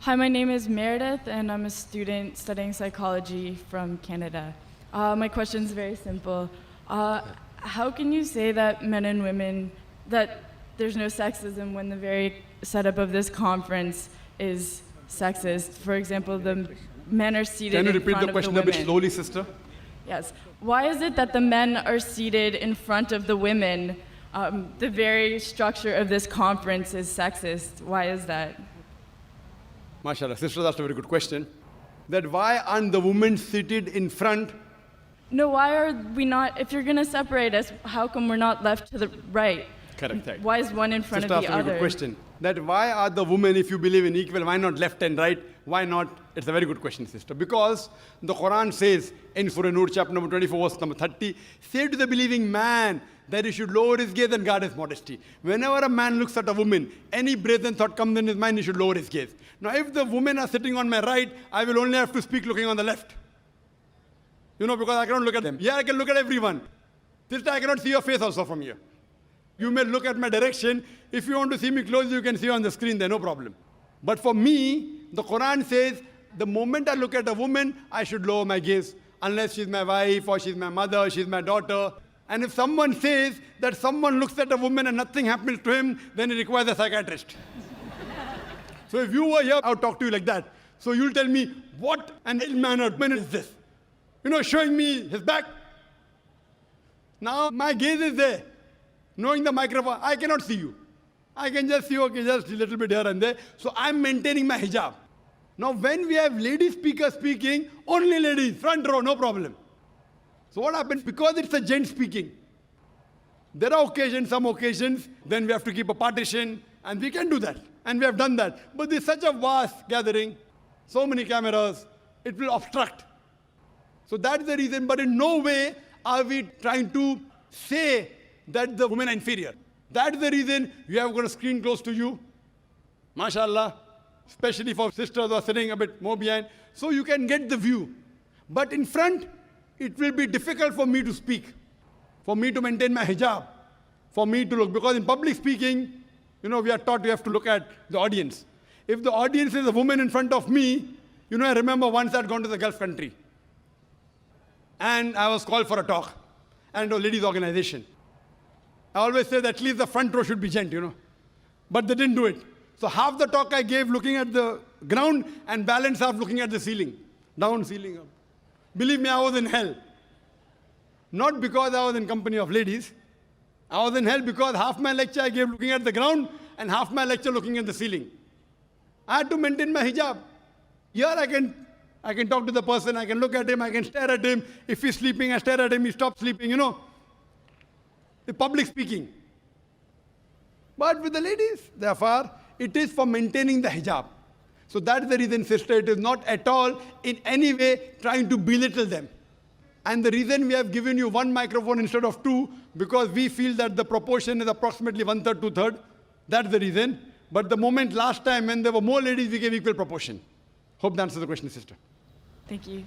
Hi, my name is Meredith, and I'm a student studying psychology from Canada. My question is very simple. How can you say that men and women, that there's no sexism when the very setup of this conference is sexist? For example, the men are seated in front of the women. Can you repeat the question a bit slowly, sister? Yes. Why is it that the men are seated in front of the women? The very structure of this conference is sexist. Why is that? MashaAllah, sister, that's a very good question. That why aren't the women seated in front? No, why are we not, if you're going to separate us, how come we're not left to the right? Correct, right. Why is one in front Sister, of the that's a very other? good question. That why are the women, if you believe in equal, why not left and right? Why not? It's a very good question, sister. Because the Quran says in Surah Nur, chapter number 24, verse number 30, say to the believing man that he should lower his gaze and guard his modesty. Whenever a man looks at a woman, any brazen thought comes in his mind, he should lower his gaze. Now, if the women are sitting on my right, I will only have to speak looking on the left. You know, because I cannot look at them. Yeah, I can look at everyone. Sister, I cannot see your face also from here. You may look at my direction. If you want to see me close, you can see on the screen there, no problem. But for me, the Quran says, the moment I look at a woman, I should lower my gaze. Unless she's my wife, or she's my mother, she's my daughter. And if someone says that someone looks at a woman and nothing happens to him, then it requires a psychiatrist. So if you were here, I would talk to you like that. So you'll tell me, what an ill-mannered man is this? You know, showing me his back. Now my gaze is there. Knowing the microphone, I cannot see you. I can just see, okay, just a little bit here and there. So I'm maintaining my hijab. Now when we have lady speakers speaking, only ladies, front row, no problem. So what happens? Because it's a gent speaking, there are occasions, some occasions, then we have to keep a partition, and we can do that. And we have done that. But there's such a vast gathering, so many cameras, it will obstruct. So that's the reason, but in no way are we trying to say that the women are inferior. That's the reason we have got a screen close to you, mashallah, especially for sisters who are sitting a bit more behind, so you can get the view. But in front, it will be difficult for me to speak, for me to maintain my hijab, for me to look, because in public speaking, you know, we are taught we have to look at the audience. If the audience is a woman in front of me, you know, I remember once I'd gone to the Gulf country, and I was called for a talk, and a ladies' organization. I always say that at least the front row should be gent, you know. But they didn't do it. So half the talk I gave looking at the ground and balance half looking at the ceiling. Down, ceiling, up. Believe me, I was in hell. Not because I was in company of ladies. I was in hell because half my lecture I gave looking at the ground and half my lecture looking at the ceiling. I had to maintain my hijab. Here I can talk to the person, I can look at him, I can stare at him. If he's sleeping, I stare at him, he stops sleeping, you know. The public speaking. But with the ladies, therefore, it is for maintaining the hijab. So that's the reason, sister, it is not at all in any way trying to belittle them. And the reason we have given you one microphone instead of two, because we feel that the proportion is approximately 1/3, 2/3. That's the reason. But the moment last time when there were more ladies, we gave equal proportion. Hope that answers the question, sister. Thank you.